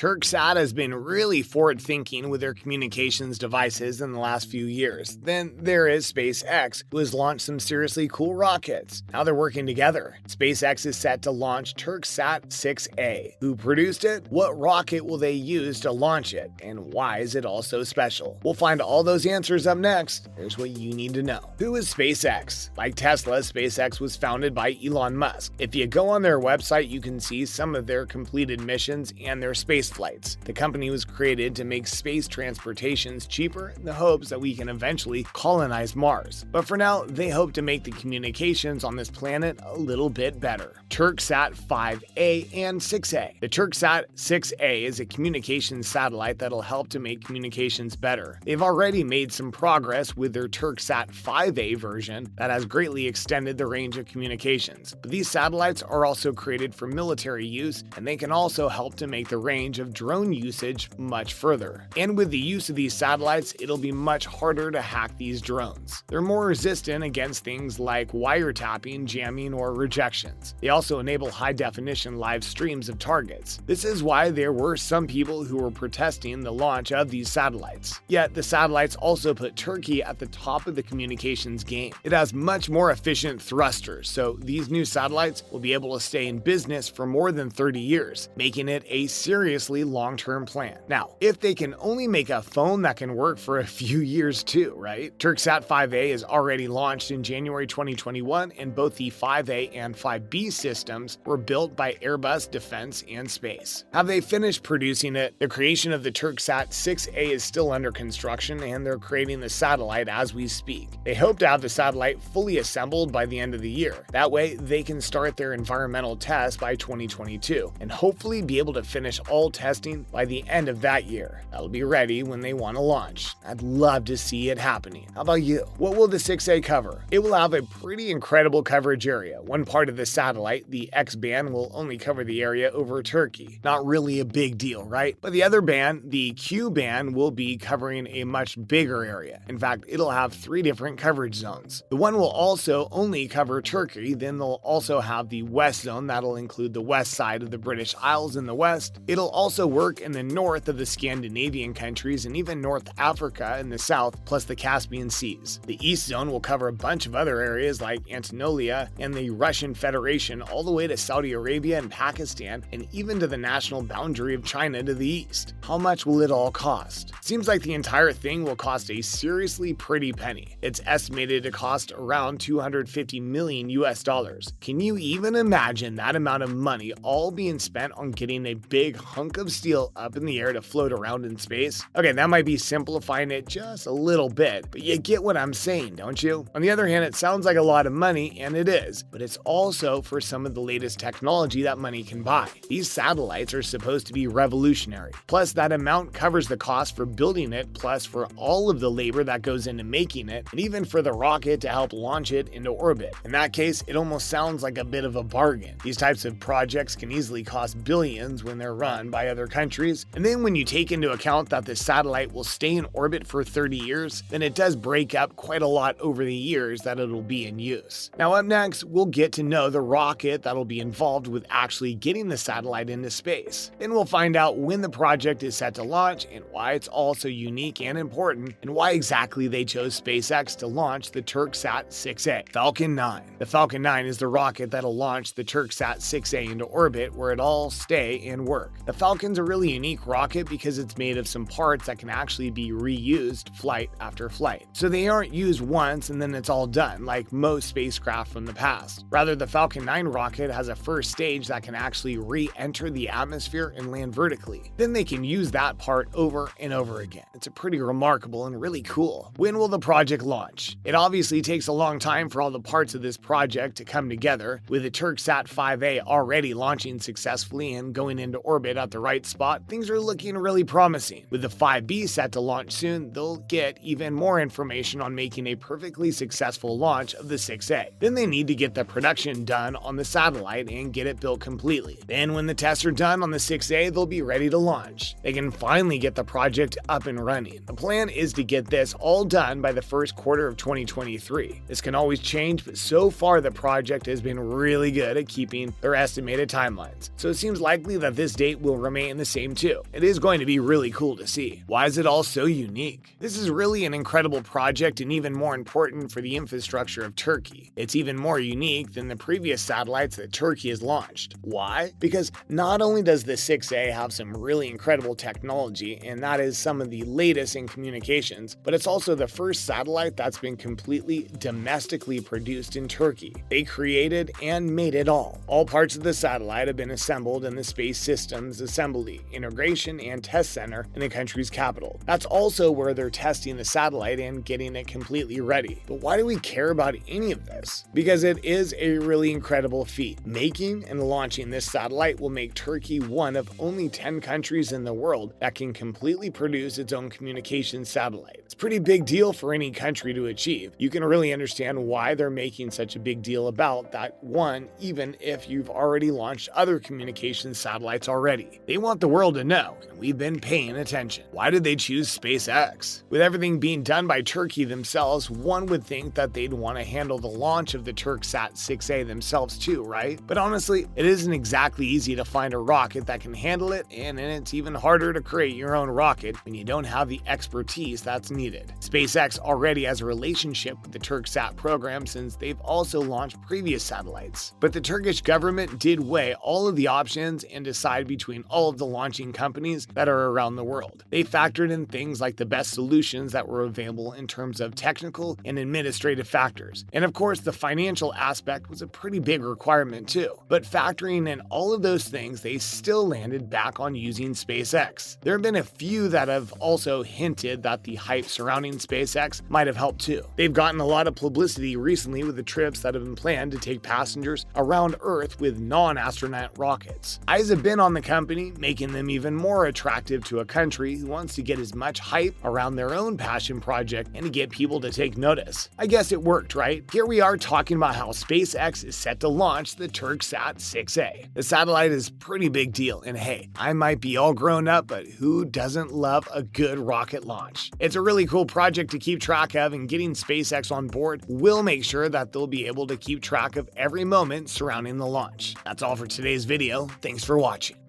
TürkSat has been really forward-thinking with their communications devices in the last few years. Then there is SpaceX, who has launched some seriously cool rockets. Now they're working together. SpaceX is set to launch TürkSat 6A. Who produced it? What rocket will they use to launch it? And why is it all so special? We'll find all those answers up next. Here's what you need to know. Who is SpaceX? Like Tesla, SpaceX was founded by Elon Musk. If you go on their website, you can see some of their completed missions and their space flights. The company was created to make space transportations cheaper in the hopes that we can eventually colonize Mars. But for now, they hope to make the communications on this planet a little bit better. TürkSat 5A and 6A. The TürkSat 6A is a communications satellite that'll help to make communications better. They've already made some progress with their TürkSat 5A version that has greatly extended the range of communications. But these satellites are also created for military use, and they can also help to make the range of drone usage much further. And with the use of these satellites, it'll be much harder to hack these drones. They're more resistant against things like wiretapping, jamming, or rejections. They also enable high-definition live streams of targets. This is why there were some people who were protesting the launch of these satellites. Yet the satellites also put Turkey at the top of the communications game. It has much more efficient thrusters, so these new satellites will be able to stay in business for more than 30 years, making it a seriously long-term plan. Now, if they can only make a phone that can work for a few years too, right? TürkSat 5A is already launched in January 2021, and both the 5A and 5B systems were built by Airbus Defence and Space. Have they finished producing it? The creation of the TürkSat 6A is still under construction, and they're creating the satellite as we speak. They hope to have the satellite fully assembled by the end of the year. That way, they can start their environmental tests by 2022, and hopefully be able to finish all testing by the end of that year. That'll be ready when they want to launch. I'd love to see it happening. How about you? What will the 6A cover? It will have a pretty incredible coverage area. One part of the satellite, the X band, will only cover the area over Turkey. Not really a big deal, right? But the other band, the Q band, will be covering a much bigger area. In fact, it'll have 3 different coverage zones. The one will also only cover Turkey, then they'll also have the West zone that'll include the west side of the British Isles in the west. It'll also work in the north of the Scandinavian countries and even North Africa in the south, plus the Caspian Seas. The East zone will cover a bunch of other areas like Anatolia and the Russian Federation, all the way to Saudi Arabia and Pakistan, and even to the national boundary of China to the east. How much will it all cost? Seems like the entire thing will cost a seriously pretty penny. It's estimated to cost around $250 million US. Can you even imagine that amount of money all being spent on getting a big hunk of steel up in the air to float around in space? Okay, that might be simplifying it just a little bit, but you get what I'm saying, don't you? On the other hand, it sounds like a lot of money, and it is, but it's also for some of the latest technology that money can buy. These satellites are supposed to be revolutionary. Plus, that amount covers the cost for building it, plus for all of the labor that goes into making it, and even for the rocket to help launch it into orbit. In that case, it almost sounds like a bit of a bargain. These types of projects can easily cost billions when they're run by other countries, and then when you take into account that the satellite will stay in orbit for 30 years, then it does break up quite a lot over the years that it'll be in use. Now up next, we'll get to know the rocket that'll be involved with actually getting the satellite into space. Then we'll find out when the project is set to launch and why it's all so unique and important, and why exactly they chose SpaceX to launch the TürkSat 6A. Falcon 9. The Falcon 9 is the rocket that'll launch the TürkSat 6A into orbit, where it'll all stay and work. The Falcon's a really unique rocket because it's made of some parts that can actually be reused flight after flight. So they aren't used once and then it's all done, like most spacecraft from the past. Rather, the Falcon 9 rocket has a first stage that can actually re-enter the atmosphere and land vertically. Then they can use that part over and over again. It's a pretty remarkable and really cool. When will the project launch? It obviously takes a long time for all the parts of this project to come together. With the TürkSat 5A already launching successfully and going into orbit at the right spot, things are looking really promising. With the 5B set to launch soon, they'll get even more information on making a perfectly successful launch of the 6A. Then they need to get the production done on the satellite and get it built completely. Then when the tests are done on the 6A, they'll be ready to launch. They can finally get the project up and running. The plan is to get this all done by the first quarter of 2023. This can always change, but so far the project has been really good at keeping their estimated timelines. So it seems likely that this date will remain remain the same too. It is going to be really cool to see. Why is it all so unique? This is really an incredible project and even more important for the infrastructure of Turkey. It's even more unique than the previous satellites that Turkey has launched. Why? Because not only does the 6A have some really incredible technology, and that is some of the latest in communications, but it's also the first satellite that's been completely domestically produced in Turkey. They created and made it all. All parts of the satellite have been assembled in the Space Systems Assembly, Integration, and Test Center in the country's capital. That's also where they're testing the satellite and getting it completely ready. But why do we care about any of this? Because it is a really incredible feat. Making and launching this satellite will make Turkey one of only 10 countries in the world that can completely produce its own communications satellite. It's a pretty big deal for any country to achieve. You can really understand why they're making such a big deal about that one, even if you've already launched other communications satellites already. They want the world to know, and we've been paying attention. Why did they choose SpaceX? With everything being done by Turkey themselves, one would think that they'd want to handle the launch of the TürkSat 6A themselves too, right? But honestly, it isn't exactly easy to find a rocket that can handle it, and it's even harder to create your own rocket when you don't have the expertise that's needed. SpaceX already has a relationship with the TürkSat program since they've also launched previous satellites. But the Turkish government did weigh all of the options and decide between all of the launching companies that are around the world. They factored in things like the best solutions that were available in terms of technical and administrative factors. And of course, the financial aspect was a pretty big requirement too. But factoring in all of those things, they still landed back on using SpaceX. There have been a few that have also hinted that the hype surrounding SpaceX might have helped too. They've gotten a lot of publicity recently with the trips that have been planned to take passengers around Earth with non-astronaut rockets. Eyes have been on the company, making them even more attractive to a country who wants to get as much hype around their own passion project and to get people to take notice. I guess it worked, right? Here we are talking about how SpaceX is set to launch the TürkSat 6A. The satellite is a pretty big deal, and hey, I might be all grown up, but who doesn't love a good rocket launch? It's a really cool project to keep track of, and getting SpaceX on board will make sure that they'll be able to keep track of every moment surrounding the launch. That's all for today's video. Thanks for watching.